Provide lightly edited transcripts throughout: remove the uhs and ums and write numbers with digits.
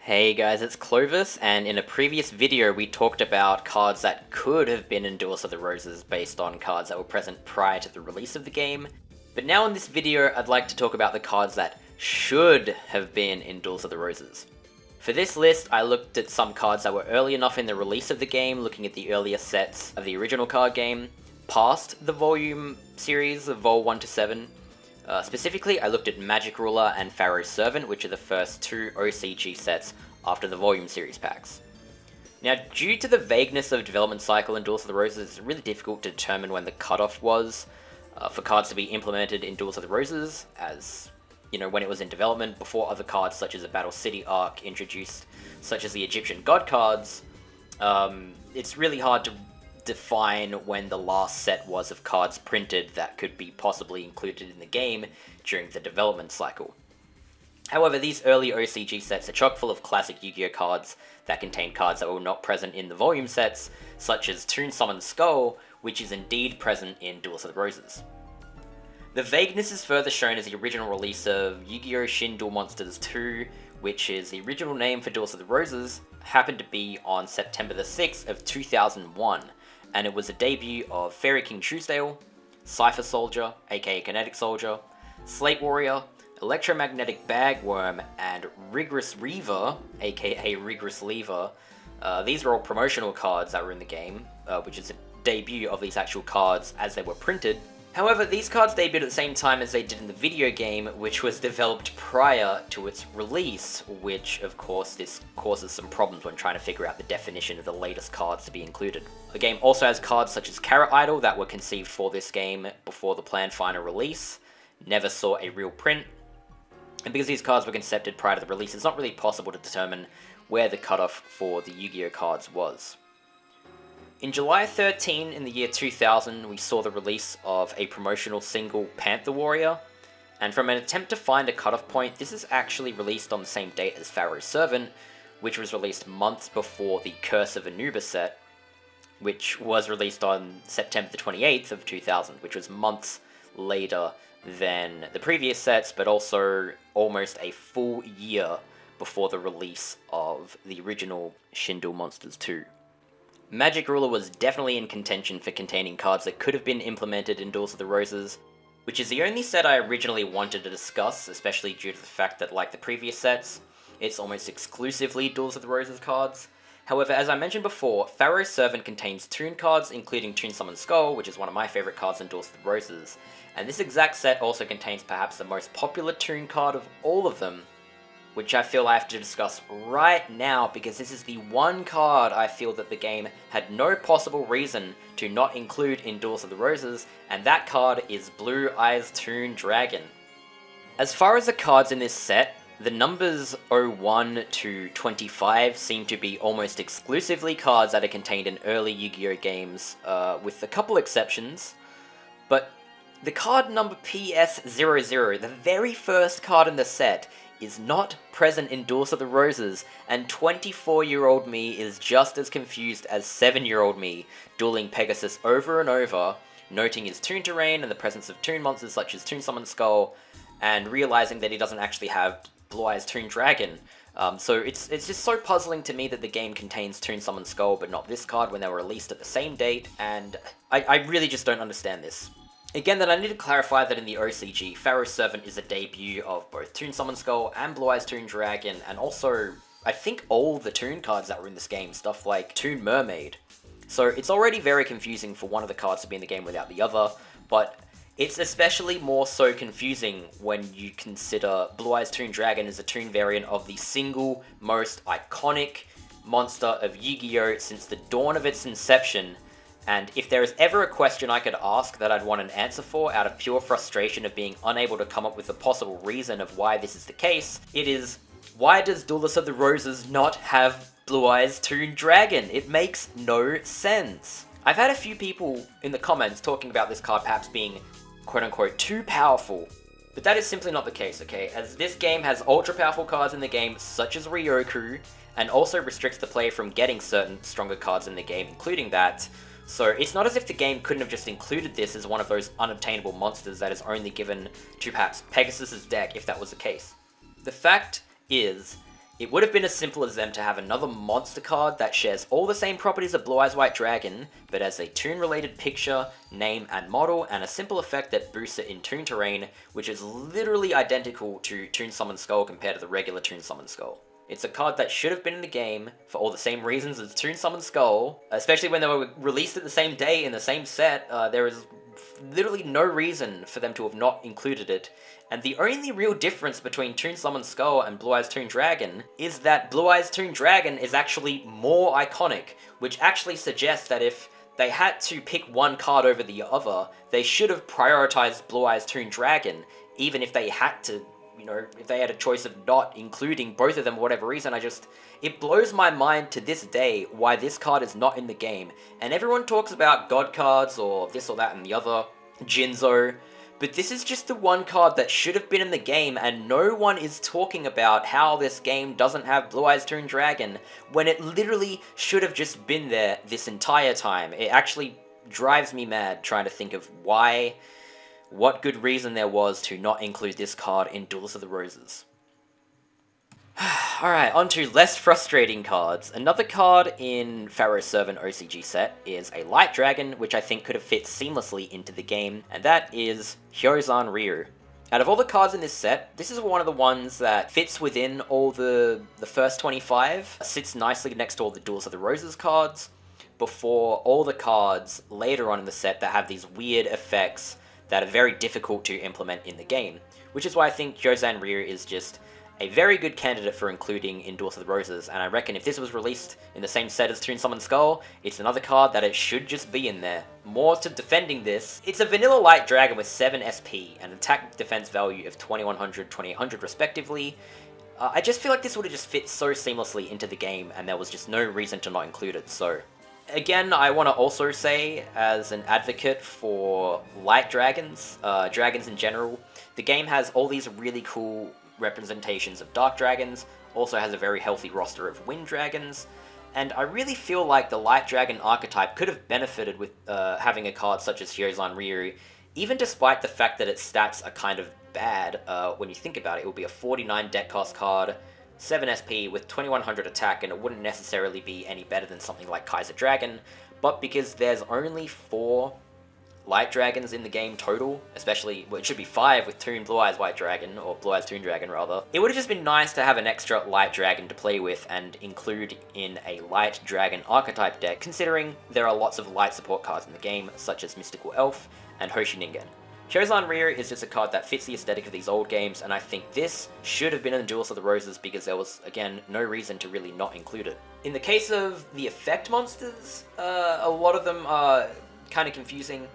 Hey guys, it's Clovis, and in a previous video we talked about cards that could have been in Duelists of the Roses based on cards that were present prior to the release of the game. But now in this video I'd like to talk about the cards that should have been in Duelists of the Roses. For this list I looked at some cards that were early enough in the release of the game, looking at the earlier sets of the original card game, past the volume series of Vol 1 to 7. Specifically, I looked at Magic Ruler and Pharaoh's Servant, which are the first two OCG sets after the Volume Series packs. Now, due to the vagueness of development cycle in Duels of the Roses, it's really difficult to determine when the cutoff was for cards to be implemented in Duels of the Roses, as, you know, when it was in development, before other cards such as the Battle City arc introduced, such as the Egyptian God cards. It's really hard to define when the last set was of cards printed that could be possibly included in the game during the development cycle. However, these early OCG sets are chock full of classic Yu-Gi-Oh cards that contain cards that were not present in the volume sets, such as Toon Summoned Skull, which is indeed present in Duels of the Roses. The vagueness is further shown as the original release of Yu-Gi-Oh! Shin Duel Monsters 2, which is the original name for Duels of the Roses, happened to be on September the 6th of 2001. And it was the debut of Fairy King Truesdale, Cypher Soldier, aka Kinetic Soldier, Slate Warrior, Electromagnetic Bagworm, and Rigorous Reaver, aka Rigorous Lever. These are all promotional cards that were in the game, which is the debut of these actual cards as they were printed. However, these cards debuted at the same time as they did in the video game, which was developed prior to its release, which of course this causes some problems when trying to figure out the definition of the latest cards to be included. The game also has cards such as Carrot Idol that were conceived for this game before the planned final release, never saw a real print, and because these cards were concepted prior to the release, it's not really possible to determine where the cutoff for the Yu-Gi-Oh cards was. In July 13 in the year 2000, we saw the release of a promotional single, Panther Warrior, and from an attempt to find a cutoff point, this is actually released on the same date as Pharaoh's Servant, which was released months before the Curse of Anubis set, which was released on September the 28th of 2000, which was months later than the previous sets, but also almost a full year before the release of the original Shin Duel Monsters 2. Magic Ruler was definitely in contention for containing cards that could have been implemented in Duels of the Roses, which is the only set I originally wanted to discuss, especially due to the fact that, like the previous sets, it's almost exclusively Duels of the Roses cards. However, as I mentioned before, Pharaoh's Servant contains Toon cards, including Toon Summoned Skull, which is one of my favourite cards in Duels of the Roses, and this exact set also contains perhaps the most popular Toon card of all of them, which I feel I have to discuss right now because this is the one card I feel that the game had no possible reason to not include in Duels of the Roses, and that card is Blue Eyes Toon Dragon. As far as the cards in this set, the numbers 01 to 25 seem to be almost exclusively cards that are contained in early Yu-Gi-Oh games, with a couple exceptions, but the card number PS00, the very first card in the set, is not present in Duels of the Roses, and 24-year-old me is just as confused as 7-year-old me, dueling Pegasus over and over, noting his Toon terrain and the presence of Toon monsters such as Toon Summoned Skull, and realizing that he doesn't actually have Blue Eyes Toon Dragon. So it's just so puzzling to me that the game contains Toon Summoned Skull but not this card when they were released at the same date, and I really just don't understand this. Again, then I need to clarify that in the OCG, Pharaoh's Servant is a debut of both Toon Summoned Skull and Blue Eyes Toon Dragon, and also, I think all the Toon cards that were in this game, stuff like Toon Mermaid. So it's already very confusing for one of the cards to be in the game without the other, but it's especially more so confusing when you consider Blue Eyes Toon Dragon as a Toon variant of the single most iconic monster of Yu-Gi-Oh! Since the dawn of its inception. And if there is ever a question I could ask that I'd want an answer for out of pure frustration of being unable to come up with a possible reason of why this is the case, it is, why does Duelists of the Roses not have Blue Eyes Toon Dragon? It makes no sense. I've had a few people in the comments talking about this card perhaps being quote-unquote too powerful, but that is simply not the case, okay? As this game has ultra-powerful cards in the game such as Ryoku, and also restricts the player from getting certain stronger cards in the game, including that. So it's not as if the game couldn't have just included this as one of those unobtainable monsters that is only given to perhaps Pegasus's deck if that was the case. The fact is, It would have been as simple as them to have another monster card that shares all the same properties of Blue Eyes White Dragon, but as a toon-related picture, name, and model, and a simple effect that boosts it in toon terrain, which is literally identical to Toon Summon Skull compared to the regular Toon Summon Skull. It's a card that should have been in the game for all the same reasons as Toon Summon Skull, especially when they were released at the same day in the same set. There is literally no reason for them to have not included it. And the only real difference between Toon Summon Skull and Blue Eyes Toon Dragon is that Blue Eyes Toon Dragon is actually more iconic, which actually suggests that if they had to pick one card over the other, they should have prioritized Blue Eyes Toon Dragon, even if they had to, if they had a choice of not including both of them for whatever reason. It blows my mind to this day why this card is not in the game. And everyone talks about God cards or this or that and the other, Jinzo, but this is just the one card that should have been in the game, and no one is talking about how this game doesn't have Blue Eyes Toon Dragon, when it literally should have just been there this entire time. It actually drives me mad trying to think of what good reason there was to not include this card in Duelists of the Roses. Alright, on to less frustrating cards. Another card in Pharaoh's Servant OCG set is a Light Dragon, which I think could have fit seamlessly into the game, and that is Hyozan Rio. Out of all the cards in this set, this is one of the ones that fits within all the first 25, sits nicely next to all the Duels of the Roses cards, before all the cards later on in the set that have these weird effects that are very difficult to implement in the game, which is why I think Hyozan Rio is just a very good candidate for including in Duels of the Roses, and I reckon if this was released in the same set as Toon Summon Skull, it's another card that it should just be in there. More to defending this, it's a vanilla light dragon with 7 SP, and attack defense value of 2100, 2800 respectively. I just feel like this would have just fit so seamlessly into the game, and there was just no reason to not include it, so... Again, I want to also say, as an advocate for light dragons, dragons in general, the game has all these really cool representations of dark dragons, also has a very healthy roster of wind dragons, and I really feel like the light dragon archetype could have benefited with having a card such as Hyozan Rio, even despite the fact that its stats are kind of bad. When you think about it, it would be a 49 deck cost card, 7 SP with 2100 attack, and it wouldn't necessarily be any better than something like Kaiser Dragon, but because there's only 4 light dragons in the game total, especially, well, it should be 5 with Toon Blue Eyes White Dragon, or Blue Eyes Toon Dragon rather, it would have just been nice to have an extra light dragon to play with and include in a light dragon archetype deck, considering there are lots of light support cards in the game, such as Mystical Elf and Hoshi Ningen. Hyozan Rio is just a card that fits the aesthetic of these old games, and I think this should have been in the Duels of the Roses because there was, again, no reason to really not include it. In the case of the effect monsters, a lot of them are kind of confusing.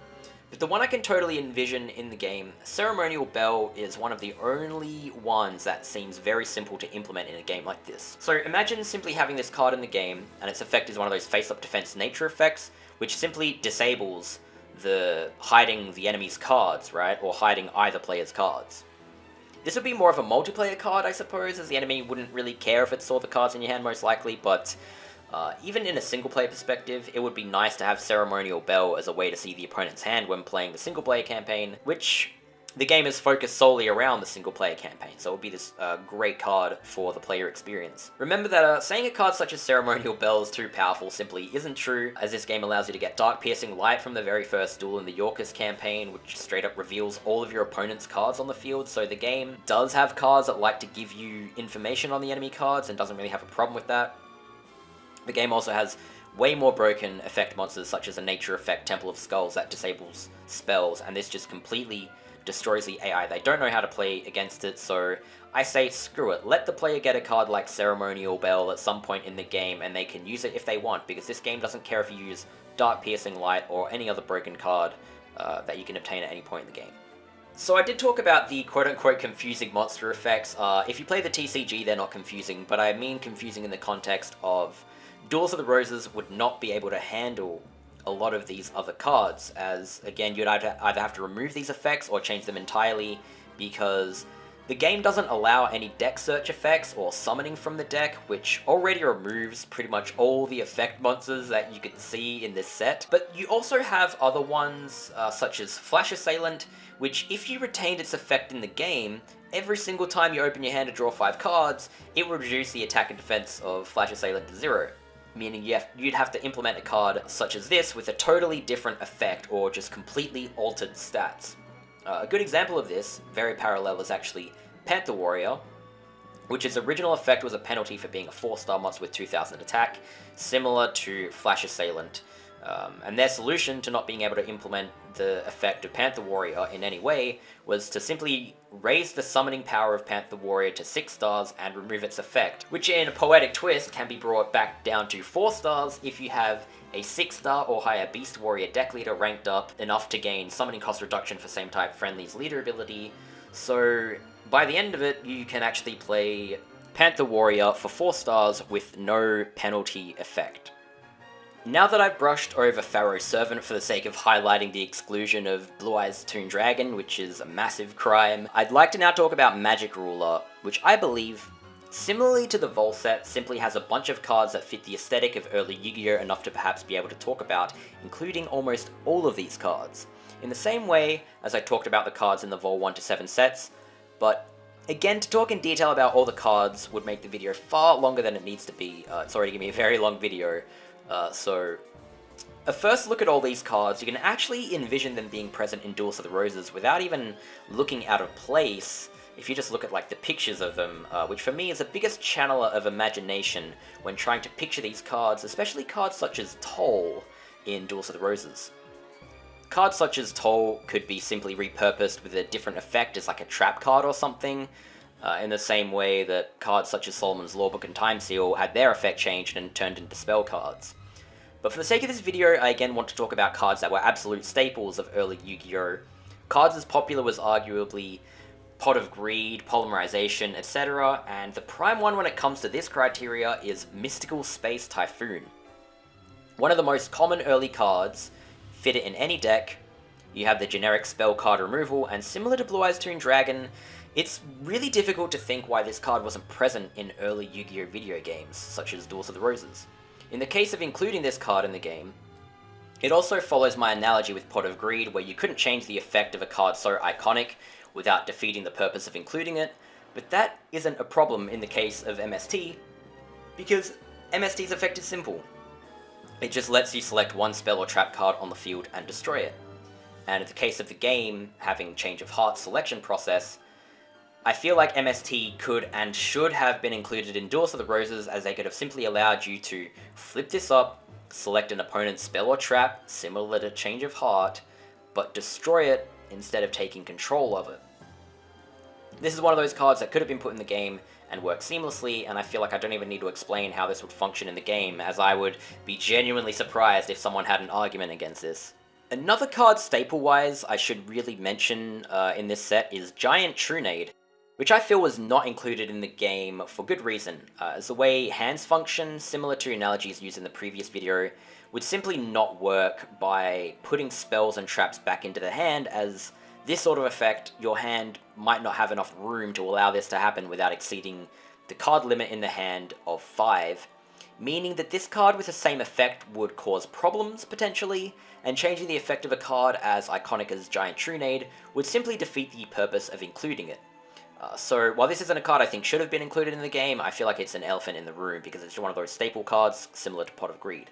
But the one I can totally envision in the game, Ceremonial Bell, is one of the only ones that seems very simple to implement in a game like this. So imagine simply having this card in the game, and its effect is one of those face-up defense nature effects, which simply disables the hiding the enemy's cards, right? Or hiding either player's cards. This would be more of a multiplayer card, I suppose, as the enemy wouldn't really care if it saw the cards in your hand most likely, but even in a single-player perspective, it would be nice to have Ceremonial Bell as a way to see the opponent's hand when playing the single-player campaign, which the game is focused solely around the single-player campaign, so it would be this great card for the player experience. Remember that saying a card such as Ceremonial Bell is too powerful simply isn't true, as this game allows you to get Dark Piercing Light from the very first duel in the Yorkers campaign, which straight up reveals all of your opponent's cards on the field, so the game does have cards that like to give you information on the enemy cards and doesn't really have a problem with that. The game also has way more broken effect monsters such as a nature effect Temple of Skulls that disables spells, and this just completely destroys the AI. They don't know how to play against it, so I say screw it. Let the player get a card like Ceremonial Bell at some point in the game and they can use it if they want, because this game doesn't care if you use Dark Piercing Light or any other broken card that you can obtain at any point in the game. So I did talk about the quote-unquote confusing monster effects. If you play the TCG, they're not confusing, but I mean confusing in the context of Duels of the Roses would not be able to handle a lot of these other cards, as again you'd either have to remove these effects or change them entirely, because The game doesn't allow any deck search effects or summoning from the deck, which already removes pretty much all the effect monsters that you can see in this set. But you also have other ones, such as Flash Assailant, which if you retained its effect in the game, every single time you open your hand to draw 5 cards, it would reduce the attack and defense of Flash Assailant to 0. Meaning you'd have to implement a card such as this with a totally different effect or just completely altered stats. A good example of this, very parallel, is actually Panther Warrior, which its original effect was a penalty for being a 4-star monster with 2000 attack, similar to Flash Assailant. And their solution to not being able to implement the effect of Panther Warrior in any way was to simply raise the summoning power of Panther Warrior to 6 stars and remove its effect, which in a poetic twist can be brought back down to 4 stars if you have a 6-star or higher Beast Warrior deck leader ranked up enough to gain summoning cost reduction for same type friendly's leader ability. So by the end of it, you can actually play Panther Warrior for 4 stars with no penalty effect. Now that I've brushed over Pharaoh Servant for the sake of highlighting the exclusion of Blue Eyes Toon Dragon, which is a massive crime, I'd like to now talk about Magic Ruler, which I believe, similarly to the Vol set, simply has a bunch of cards that fit the aesthetic of early Yu-Gi-Oh! Enough to perhaps be able to talk about, including almost all of these cards. In the same way as I talked about the cards in the Vol 1 to 7 sets, but again, to talk in detail about all the cards would make the video far longer than it needs to be. It's already giving me a very long video. So a first look at all these cards, you can actually envision them being present in Duels of the Roses without even looking out of place if you just look at like the pictures of them, which for me is the biggest channeler of imagination when trying to picture these cards, especially cards such as Toll in Duels of the Roses. Cards such as Toll could be simply repurposed with a different effect as like a trap card or something, in the same way that cards such as Solomon's Lawbook and Time Seal had their effect changed and turned into spell cards. But for the sake of this video, I again want to talk about cards that were absolute staples of early Yu-Gi-Oh! Cards as popular as arguably Pot of Greed, Polymerization, etc., and the prime one when it comes to this criteria is Mystical Space Typhoon. One of the most common early cards, fit it in any deck, you have the generic spell card removal, and similar to Blue Eyes Toon Dragon, it's really difficult to think why this card wasn't present in early Yu-Gi-Oh! Video games, such as Duels of the Roses. In the case of including this card in the game, it also follows my analogy with Pot of Greed, where you couldn't change the effect of a card so iconic without defeating the purpose of including it, but that isn't a problem in the case of MST, because MST's effect is simple. It just lets you select one spell or trap card on the field and destroy it. And in the case of the game having Change of Heart selection process, I feel like MST could and should have been included in Duels of the Roses, as they could have simply allowed you to flip this up, select an opponent's spell or trap, similar to Change of Heart, but destroy it instead of taking control of it. This is one of those cards that could have been put in the game and work seamlessly, and I feel like I don't even need to explain how this would function in the game, as I would be genuinely surprised if someone had an argument against this. Another card staple-wise I should really mention in this set is Giant Trunade, which I feel was not included in the game for good reason, as the way hands function, similar to analogies used in the previous video, would simply not work by putting spells and traps back into the hand, as this sort of effect, your hand might not have enough room to allow this to happen without exceeding the card limit in the hand of 5, meaning that this card with the same effect would cause problems, potentially, and changing the effect of a card as iconic as Giant Trunade would simply defeat the purpose of including it. So while this isn't a card I think should have been included in the game, I feel like it's an elephant in the room because it's one of those staple cards similar to Pot of Greed.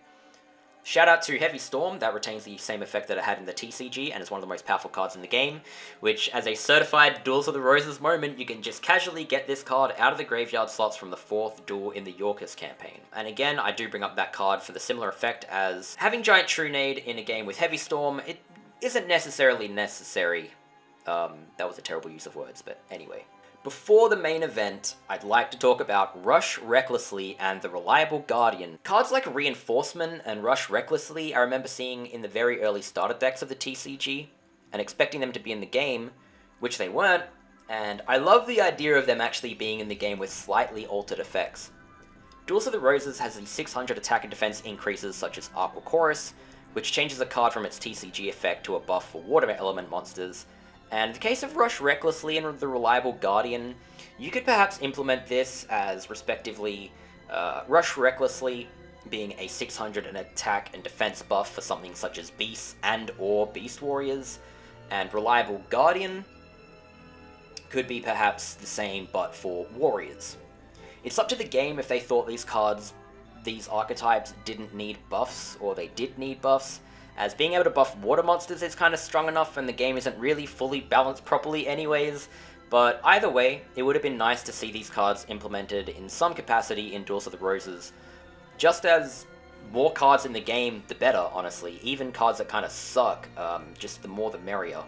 Shout out to Heavy Storm, that retains the same effect that it had in the TCG and is one of the most powerful cards in the game, which as a certified Duels of the Roses moment, you can just casually get this card out of the graveyard slots from the 4th duel in the Yorkist campaign. And again, I do bring up that card for the similar effect as having Giant Trunade in a game with Heavy Storm, it isn't necessarily necessary. That was a terrible use of words, but anyway. Before the main event, I'd like to talk about Rush Recklessly and the Reliable Guardian. Cards like Reinforcement and Rush Recklessly I remember seeing in the very early starter decks of the TCG, and expecting them to be in the game, which they weren't, and I love the idea of them actually being in the game with slightly altered effects. Duels of the Roses has the 600 attack and defense increases such as Aquacorus, which changes a card from its TCG effect to a buff for water element monsters, And in the case of Rush Recklessly and the Reliable Guardian, you could perhaps implement this as respectively Rush Recklessly being a 600 in attack and defense buff for something such as Beasts and or Beast Warriors, and Reliable Guardian could be perhaps the same but for Warriors. It's up to the game if they thought these archetypes didn't need buffs, or they did need buffs, as being able to buff water monsters is kind of strong enough and the game isn't really fully balanced properly anyways, but either way, it would have been nice to see these cards implemented in some capacity in Duels of the Roses. Just as more cards in the game, the better, honestly. Even cards that kind of suck, just the more the merrier.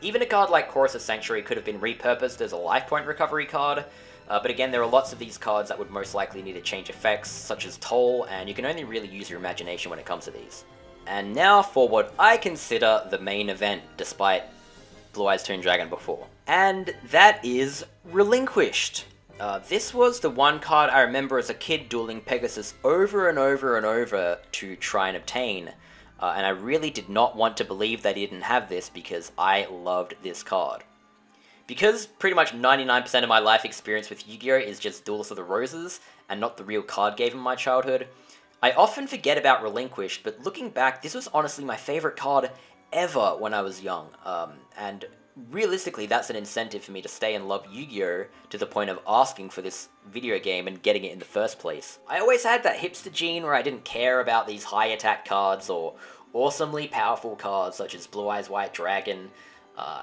Even a card like Chorus of Sanctuary could have been repurposed as a life point recovery card, but again, there are lots of these cards that would most likely need to change effects, such as Toll, and you can only really use your imagination when it comes to these. And now for what I consider the main event, despite Blue Eyes Toon Dragon before. And that is Relinquished. This was the one card I remember as a kid dueling Pegasus over and over and over to try and obtain. And I really did not want to believe that he didn't have this because I loved this card. Because pretty much 99% of my life experience with Yu-Gi-Oh! Is just Duelists of the Roses, and not the real card game in my childhood, I often forget about Relinquished, but looking back, this was honestly my favorite card ever when I was young, and realistically that's an incentive for me to stay and love Yu-Gi-Oh! To the point of asking for this video game and getting it in the first place. I always had that hipster gene where I didn't care about these high attack cards or awesomely powerful cards such as Blue Eyes White Dragon,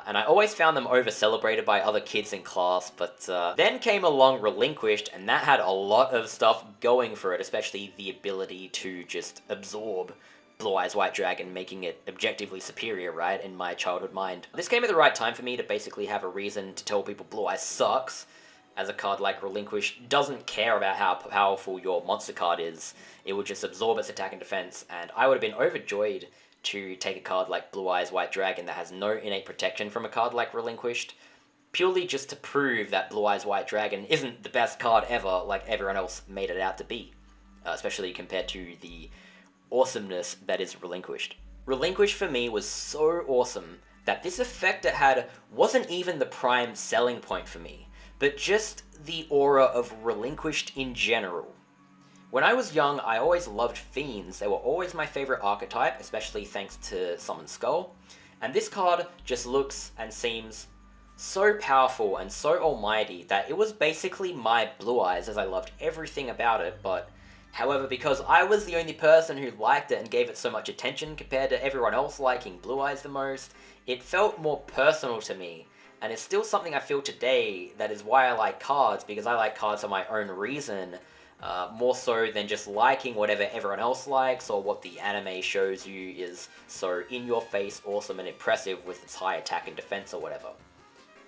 and I always found them over-celebrated by other kids in class, but then came along Relinquished, and that had a lot of stuff going for it, especially the ability to just absorb Blue Eyes White Dragon, making it objectively superior, right, in my childhood mind. This came at the right time for me to basically have a reason to tell people Blue Eyes sucks, as a card like Relinquished doesn't care about how powerful your monster card is. It would just absorb its attack and defense, and I would have been overjoyed to take a card like Blue Eyes White Dragon that has no innate protection from a card like Relinquished, purely just to prove that Blue Eyes White Dragon isn't the best card ever like everyone else made it out to be, especially compared to the awesomeness that is Relinquished. Relinquished for me was so awesome that this effect it had wasn't even the prime selling point for me, but just the aura of Relinquished in general. When I was young, I always loved Fiends. They were always my favorite archetype, especially thanks to Summon Skull. And this card just looks and seems so powerful and so almighty that it was basically my Blue Eyes, as I loved everything about it, but however, because I was the only person who liked it and gave it so much attention compared to everyone else liking Blue Eyes the most, it felt more personal to me. And it's still something I feel today. That is why I like cards, because I like cards for my own reason. More so than just liking whatever everyone else likes or what the anime shows you is so in-your-face, awesome and impressive with its high attack and defense or whatever.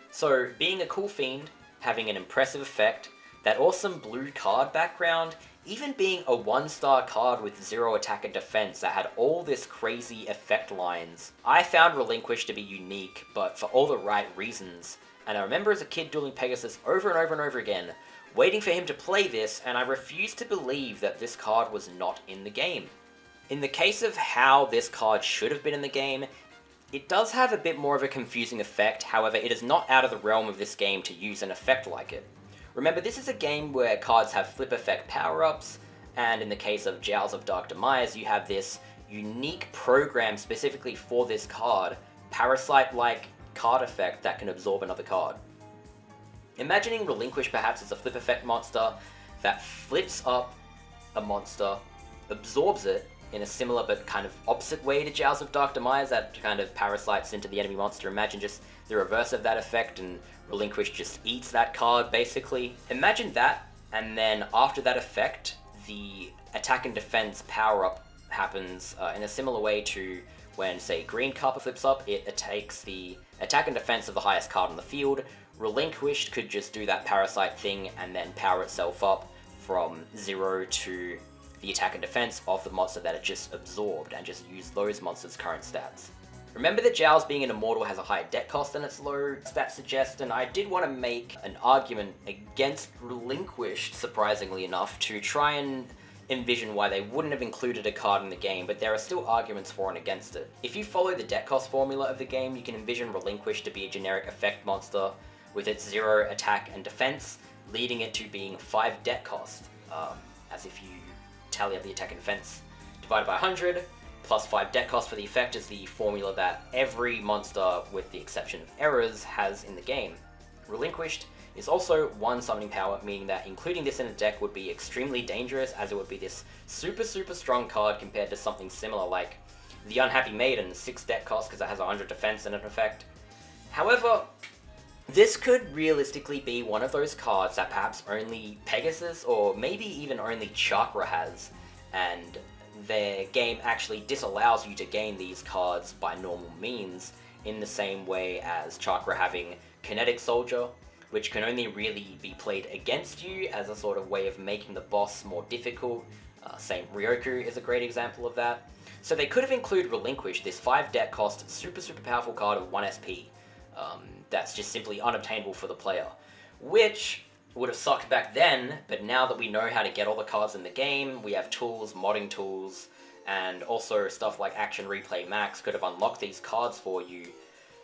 So, being a cool fiend, having an impressive effect, that awesome blue card background, even being a 1-star card with 0 attack and defense that had all this crazy effect lines, I found Relinquished to be unique, but for all the right reasons. And I remember as a kid dueling Pegasus over and over and over again, waiting for him to play this, and I refused to believe that this card was not in the game. In the case of how this card should have been in the game, it does have a bit more of a confusing effect, however it is not out of the realm of this game to use an effect like it. Remember, this is a game where cards have flip effect power-ups, and in the case of Jowls of Dark Demise, you have this unique program specifically for this card, Parasite-like card effect that can absorb another card. Imagining Relinquish perhaps as a flip effect monster that flips up a monster, absorbs it in a similar but kind of opposite way to Jowls of Dark Demise that kind of parasites into the enemy monster. Imagine just the reverse of that effect and Relinquish just eats that card basically. Imagine that, and then after that effect, the attack and defense power up happens in a similar way to when, say, Green Carper flips up, it takes the attack and defense of the highest card on the field. Relinquished could just do that parasite thing and then power itself up from 0 to the attack and defense of the monster that it just absorbed and just use those monsters' current stats. Remember that Jowls being an immortal has a higher deck cost than its low stat suggests, and I did want to make an argument against Relinquished, surprisingly enough, to try and envision why they wouldn't have included a card in the game, but there are still arguments for and against it. If you follow the deck cost formula of the game, you can envision Relinquished to be a generic effect monster with its 0 attack and defense, leading it to being 5 deck cost, as if you tally up the attack and defense divided by 100, plus 5 deck cost for the effect is the formula that every monster, with the exception of errors, has in the game. Relinquished is also 1 summoning power, meaning that including this in a deck would be extremely dangerous, as it would be this super strong card compared to something similar like the Unhappy Maiden, 6 deck cost because it has 100 defense and an effect. However, this could realistically be one of those cards that perhaps only Pegasus or maybe even only Chakra has, and their game actually disallows you to gain these cards by normal means, in the same way as Chakra having Kinetic Soldier, which can only really be played against you as a sort of way of making the boss more difficult. Same Ryoku is a great example of that. So they could have included Relinquish, this 5 deck cost, super powerful card of 1 SP, that's just simply unobtainable for the player, which would have sucked back then, but now that we know how to get all the cards in the game, we have tools, modding tools, and also stuff like Action Replay Max could have unlocked these cards for you.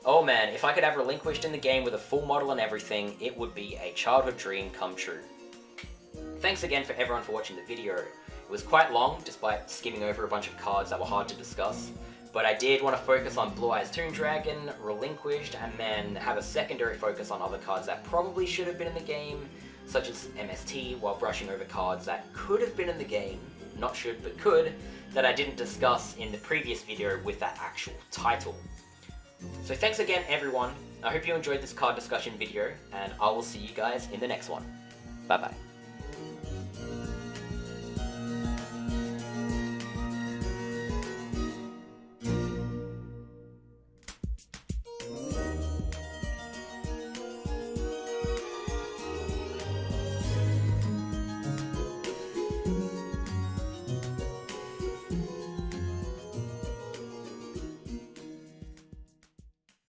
Oh man, if I could have Relinquished in the game with a full model and everything, it would be a childhood dream come true. Thanks again for everyone for watching the video. It was quite long, despite skimming over a bunch of cards that were hard to discuss, but I did want to focus on Blue Eyes Toon Dragon, Relinquished, and then have a secondary focus on other cards that probably should have been in the game, such as MST, while brushing over cards that could have been in the game, not should but could, that I didn't discuss in the previous video with that actual title. So thanks again everyone, I hope you enjoyed this card discussion video, and I will see you guys in the next one. Bye bye.